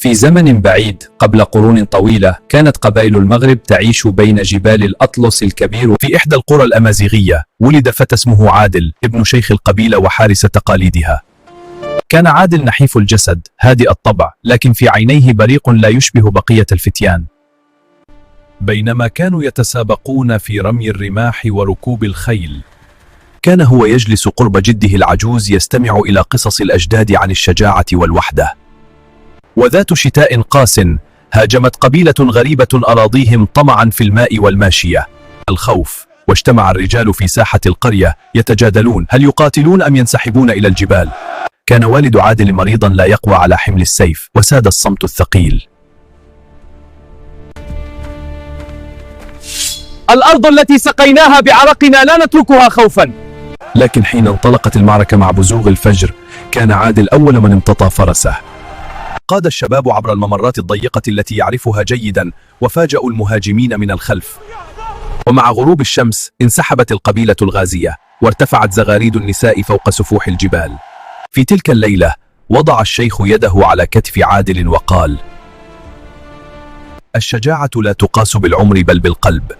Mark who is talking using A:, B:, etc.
A: في زمن بعيد قبل قرون طويلة كانت قبائل المغرب تعيش بين جبال الأطلس الكبير. في إحدى القرى الأمازيغية ولد فتى اسمه عادل ابن شيخ القبيلة وحارس تقاليدها. كان عادل نحيف الجسد هادئ الطبع، لكن في عينيه بريق لا يشبه بقية الفتيان. بينما كانوا يتسابقون في رمي الرماح وركوب الخيل، كان هو يجلس قرب جده العجوز يستمع إلى قصص الأجداد عن الشجاعة والوحدة. وذات شتاء قاس هاجمت قبيلة غريبة أراضيهم طمعا في الماء والماشية. الخوف، واجتمع الرجال في ساحة القرية يتجادلون هل يقاتلون أم ينسحبون إلى الجبال. كان والد عادل مريضا لا يقوى على حمل السيف، وساد الصمت الثقيل.
B: الأرض التي سقيناها بعرقنا لا نتركها خوفا.
A: لكن حين انطلقت المعركة مع بزوغ الفجر، كان عادل أول من امتطى فرسه. قاد الشباب عبر الممرات الضيقة التي يعرفها جيدا، وفاجأوا المهاجمين من الخلف. ومع غروب الشمس انسحبت القبيلة الغازية، وارتفعت زغاريد النساء فوق سفوح الجبال. في تلك الليلة وضع الشيخ يده على كتف عادل وقال: الشجاعة لا تقاس بالعمر بل بالقلب.